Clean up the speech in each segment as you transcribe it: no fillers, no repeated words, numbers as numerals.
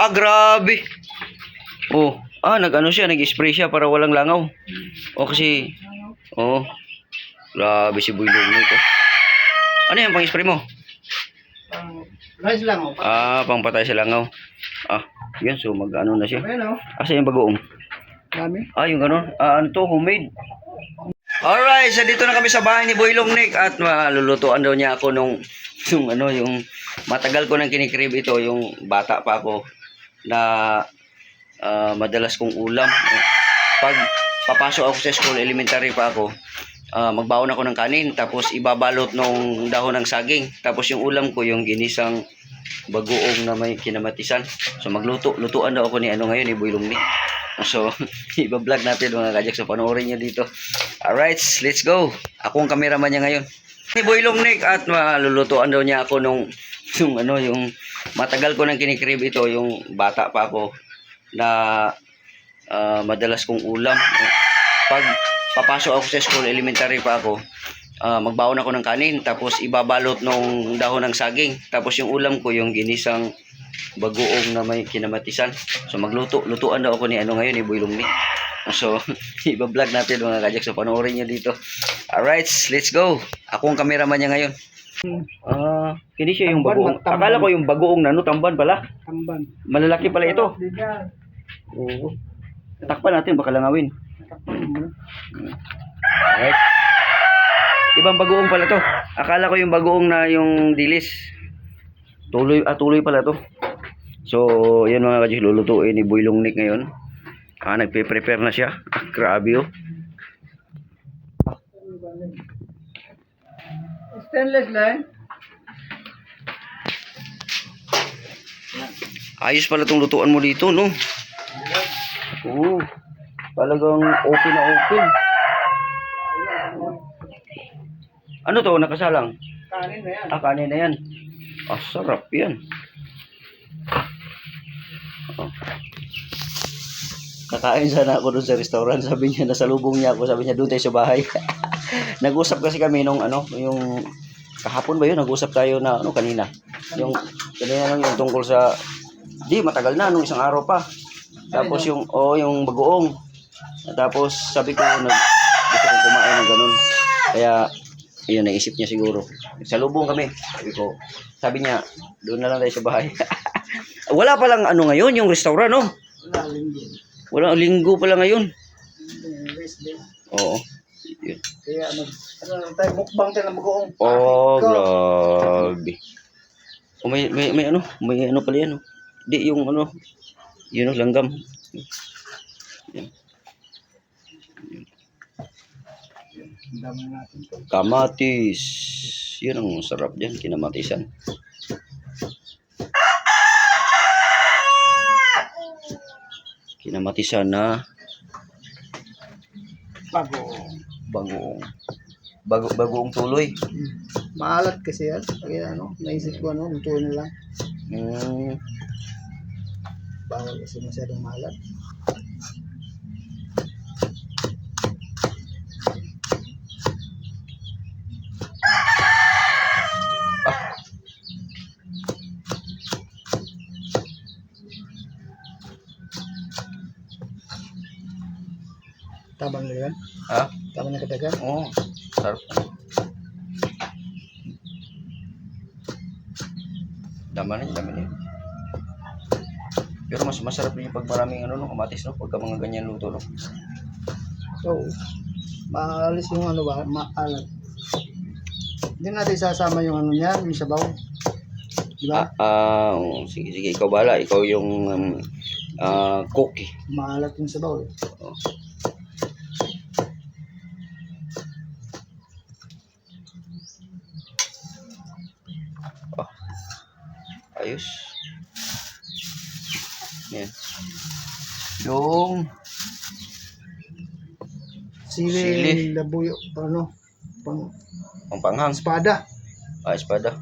Ah, grabe. Oh, nag-ano siya, nag-spray siya para walang langaw. O kasi, oh, grabe si Boy Lumik. Oh. Ano yan, pang-spray mo? Rice lang, oh. Pang-patay sa langaw. Yan, so mag-ano na siya. Ayan, oh. Asa yung bagoong? Dami. Yung gano'n. Ano to, homemade. Alright, so dito na kami sa bahay ni Boy Lumik at malulutuan daw niya ako yung matagal ko nang kinikrib ito, yung bata pa ako na madalas kong ulam. Pag papasok ako sa school, elementary pa ako, magbaon ako ng kanin, tapos ibabalot ng dahon ng saging. Tapos yung ulam ko, yung ginisang bagoong na may kinamatisan. So lutuan daw ako ni ngayon, ni Boy Lumik. So, iba-vlog natin mga kajak. So, panoorin nyo dito. Alright, let's go. Ako ang cameraman niya ngayon. Ni Boy Lumik at malulutuan daw niya ako yung matagal ko nang kinikrib ito, yung bata pa ako na madalas kong ulam. Pag papasok ako sa school, elementary pa ako, magbaon ako ng kanin, tapos ibabalot ng dahon ng saging. Tapos yung ulam ko, yung ginisang bagoong na may kinamatisan. So lutuan daw ako ni ngayon, ni Boy Lumik. So iba-vlog natin mga kajak. So panoorin nyo dito. Alright, let's go. Ako ang cameraman niya ngayon. Hindi siya yung bagoong. Akala ko yung bagoong na tamban pala. Tamban. Malalaki pala ito. Oo. Takpan natin, baka langawin. Alright. Ibang bagoong pala to. Akala ko yung bagoong na yung dilis. Tuloy pala to. So, yan mga kajik, lulutuin ni Boy Lumik ngayon. Nagpe-prepare na siya. Grabe oh. Stainless line. Ayos pala tong lutuan mo dito, no? Oo. Talagang open na open. Ano to, nakasalang? Kanin na yan. Kanin na yan. Sarap yan. Kakain sana ako doon sa restaurant. Sabi niya, nasalubong niya ako. Sabi niya, doon tayo sa bahay. Nag-usap kasi kami nung yung kahapon ba yun? Nag-usap tayo na kanina. Yung kanina lang yung tungkol sa matagal na, nung isang araw pa. Tapos yung bagoong. Tapos sabi ko, gusto kong kumain ng ganun. Kaya, yun, naisip niya siguro. Salubong kami. Sabi niya, doon na lang tayo sa bahay. Wala palang ngayon, yung restaurant, no? Walang linggo pala ngayon. Oo. Yun. Kaya tayo mukbang tayo ng bagoong. Grabe. May pala yan. Di yung yun langgam. Yan. Kamatis. Yun ang sarap dyan, kinamatisan. Kinamatisan na bagoong tuloy. Maalat kasi yan. Kaya naisip ko lutuin na lang. Bawal kasi masyadong maalat. Tabang na yan? Tabang na kadagan? Oo. Sarap. Dama na. Pero mas masarap din pag maraming kamatis, no? Pagka mga ganyan luto, no? Oo. Maalis yung maalat. Hindi natin sasama yung niyan, yung sabaw. Diba? Sige, ikaw bahala. Ikaw yung cook eh. Maalat yung sabaw eh. Ayos. Yan. Yung sili, labuyo, pangpanghang. espada. Espada.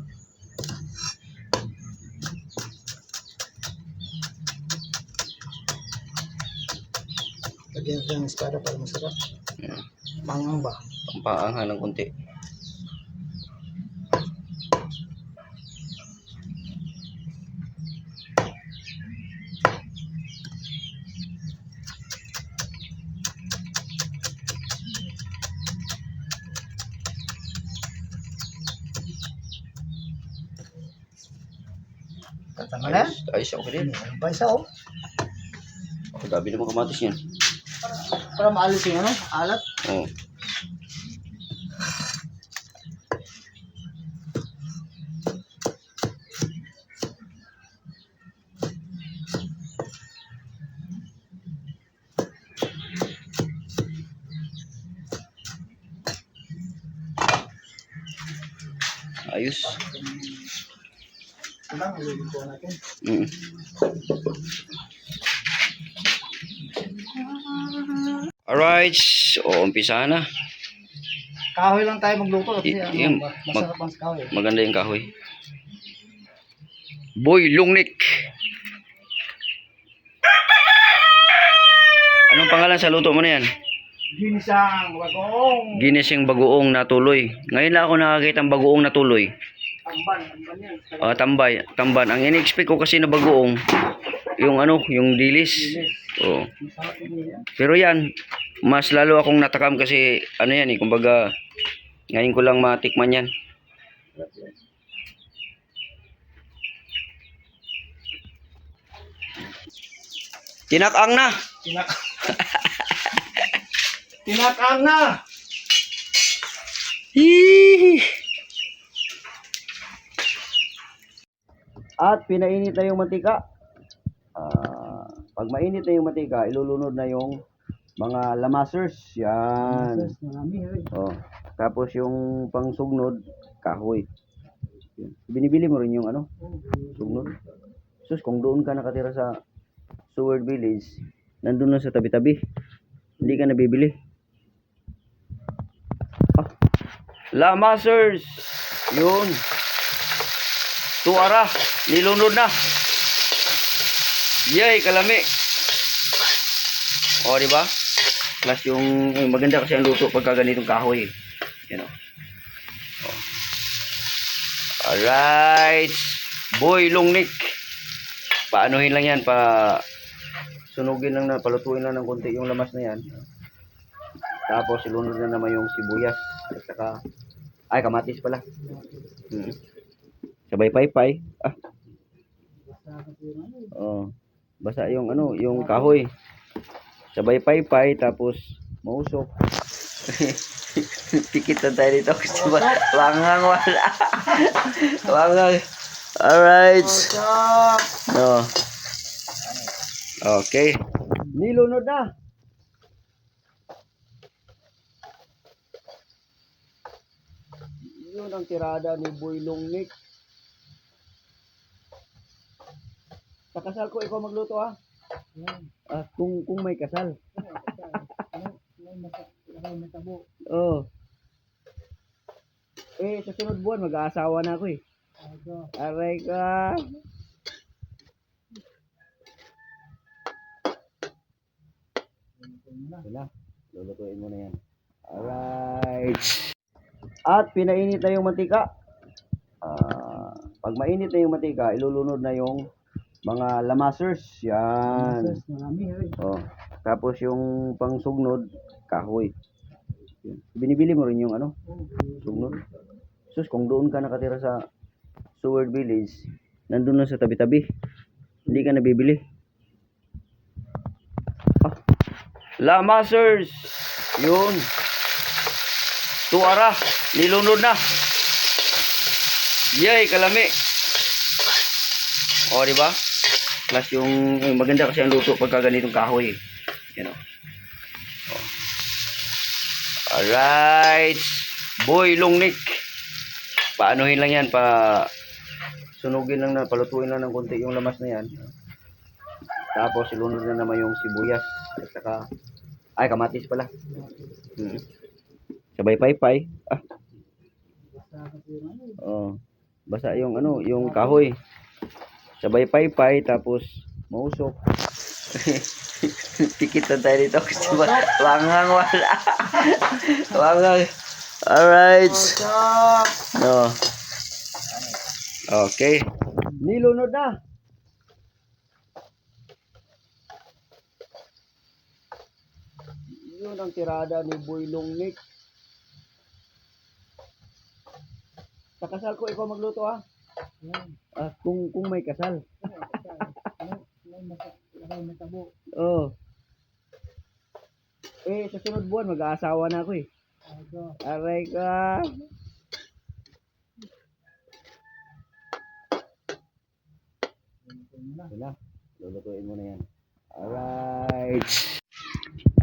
Lagyan ko ng espada para masarap. Panghang ba? Pangpanghang ng konti. Tama na? Ayos ako din. Ano pa isa oh? Ang dami naman kamatis yan. Para maalis yung ano, alat. Oo. Ayos. Ito lang, ililito natin. Mm. Alright, so umpisa na. Kahoy lang tayo magluto kasi Yung masarap ang kahoy. maganda yung kahoy. Boy Lungnik. Anong pangalan sa luto mo na yan? Ginisang bagong. Ginising bagoong na tuloy. Ngayon lang ako nakakita ng bagoong na tuloy. Tamban yan. Tamban. Ang in-expect ko kasi na bagoong, yung ano, yung dilis. Oo. Masarap din yan. Pero yan, mas lalo akong natakam kasi ano yan eh, kumbaga ngayon ko lang matikman yan. Tinakang na. Tinakang na! Hihi. At pinainit na yung mantika. Pag mainit na yung mantika, ilulunod na yung mga lamasers. Yan. Marami rin. Oh. Tapos yung pangsugnod, kahoy. Yun. Binibili mo rin yung ano, sugnod. Sus, kung doon ka nakatira sa Seward Village, nandun na sa tabi-tabi. Hindi ka nabibili. Lamasers. Yun. Tuara. Nilunod na. Yay, kalami. O, di ba? Plus yung maganda kasi ang luto pagka ganitong kahoy. You know. Oh. Alright. Boy Lungnik. Paanuhin lang yan. Sunugin lang na. Palutuin lang ng konti yung lamas na yan. Tapos ilunod na naman yung sibuyas. At saka, ay kamatis pala. Sabay paypay. Oh. Basa yung ano, yung kahoy. Sabay paypay tapos mausok. Pikit na tayo dito kasi wangang wala. Wangang. Alright. No. Okay. Nilunod na. Yun ang tirada ni Boy Lungnik. Sa kasal ko, ikaw magluto ha? Kung may kasal. May matabo. Oh. Sa sunod buwan, mag-aasawa na ako eh. Aray ka. Wala. Lulutuin mo na yan. Alright. At pinainit na yung mantika. Pag mainit na yung mantika, ilulunod na yung mga lamasers. Yan. Marami rin. Oh. Tapos yung pangsugnod, kahoy. Yun. Binibili mo rin yung ano, sugnod. Sus, kung doon ka nakatira sa Seward Village, nandun na sa tabi-tabi. Hindi ka nabibili. Lamasers. Yun. Tuara. Nilunod na. Yay, kalami. O, di ba? Plus yung maganda kasi ang luto pagka ganitong kahoy. You know. Oh. Alright. Boy Lungnik. Paanuhin lang yan. Sunugin lang na. Palutuin lang ng konti yung lamas na yan. Tapos ilunod na naman yung sibuyas. At saka, ay kamatis pala. Sabay paypay. Oh. Basa yung ano, yung kahoy. Sabay paypay tapos mausok. Pikit na tayo dito kasi wangang wala. Wangang. Alright. No. Okay. Nilunod na. Yun ang tirada ni Boy Lungnik. Sa kasal ko, ikaw magluto ha? Kung may kasal. Oh. Sa sunod buwan, mag-aasawa na ako eh. Aray ka. Wala. Lulutuin mo na yan. Alright.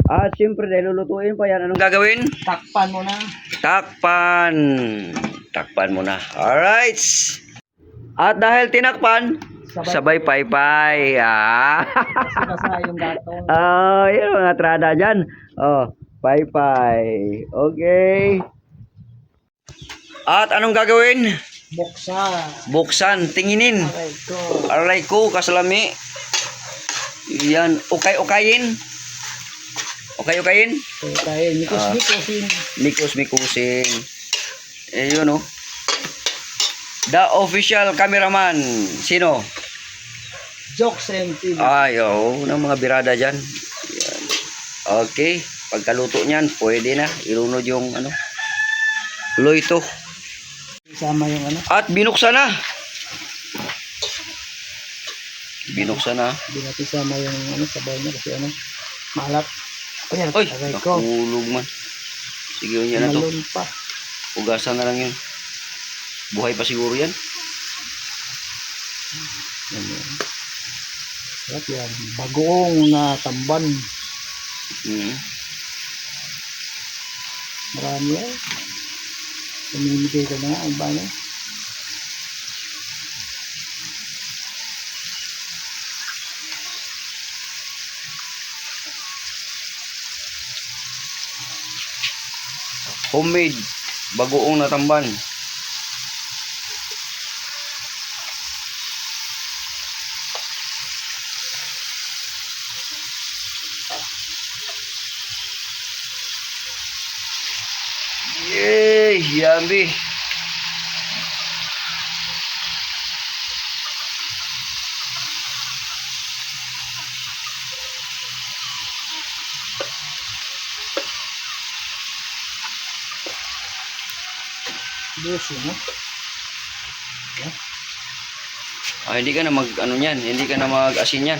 At syempre, dahil lulutuin pa yan, anong gagawin? Takpan mo na. Takpan. Takpan mo na. Alright. At dahil tinakpan, sabay paypay. Basa yung gatong. Yun mga trada dyan. Paypay. Okay. At anong gagawin? Buksa. Buksan, tinginin. Aray ko. Aray ko, kasalami. Yan, ukay-ukayin. Ukay-ukayin. Tayo, mikos-mikosin. Mikos-mikusin. Yun oh. The official cameraman. Sino? Jokes and TV. Ng mga birada dyan. Yan. Okay. Pagkaluto niyan, pwede na. Ilunod yung loito. Isama yung At binuksan na. Binuksan na. Hindi natin isama yung sabaw niya kasi maalat. Ayan, Oy, aray ko. nakulog man. Sige, yun yan na to. Malun pa. Ugasan na lang yun. Buhay pa siguro yan. Yan. Sarap yan. Bagoong na tamban. Marami yan. Pamimigay ka na ang bano. Homemade. Bagoong natamban. Yay! Yummy! Luso, no? Hindi ka na niyan. Hindi ka na mag-asin yan.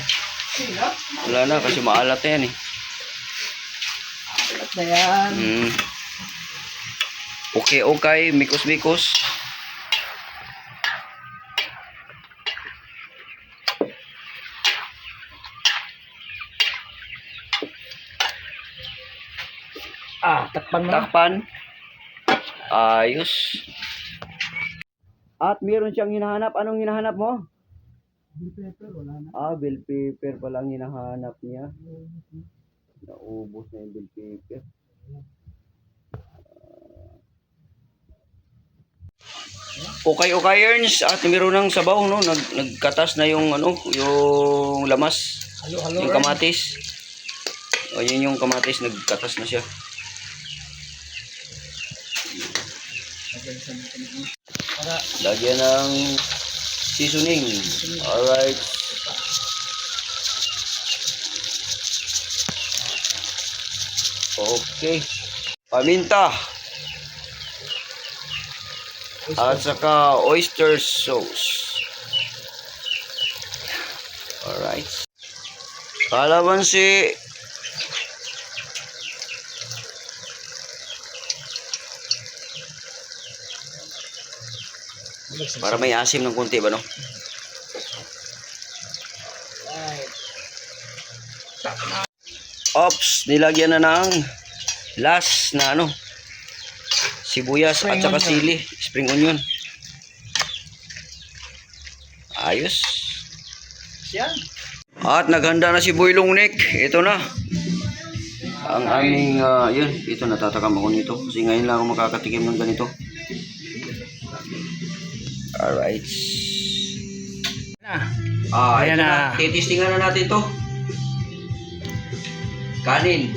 Wala na kasi maalat na yan eh. At na yan. Okay. Mikos-mikos. Takpan mo na. Takpan. Ayos. At meron siyang hinahanap. Anong hinahanap mo? Bell pepper, wala na. Bell pepper palang hinahanap niya. Naubos na yung bell pepper. Okay, at meron ng sabaw, no? Nagkatas na yung yung lamas, Halo-halo. yung kamatis. Yun yung kamatis, nagkatas na siya. Lagyan ng seasoning. Alright. Okay. Paminta. At saka oyster sauce. Alright. Kalamansi. Para may asim ng konti ba, no? Ops, nilagyan na ng last na sibuyas at saka sili, spring onion. Ayos. Yan. At naghanda na si Boylong Nick. Ito na. Ang aming, yun. Ito, natatakam ako nito. Kasi ngayon lang ako makakatikim ng ganito. Alright. Ayan ito na. Titistingan na natin to. Kanin.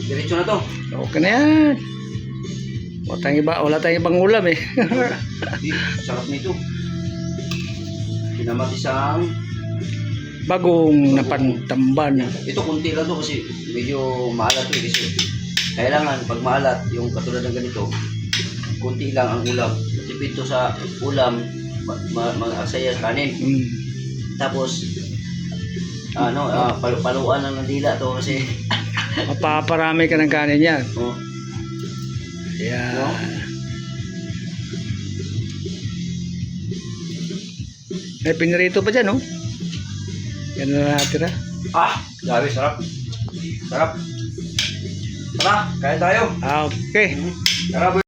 Diretso na to. Okay na yan. Wala tayong ibang ulam eh. Sarap nito. Pinamatisang. Bagong napantamban. Ito kunti lang to kasi medyo maalat to kasi kailangan pag maalat yung katulad ng ganito, kunti lang ang ulam. Tipid to sa ulam mag-aksaya kanin. Mm. Tapos, paluan lang ng dila to kasi, Mapaparami ka ng kanin yan. oh, Yan. No? May pinirito pa dyan, oh. Yan na natira. grabe, sarap. Sarap. Tara, kaya tayo. Okay. Tara, boy.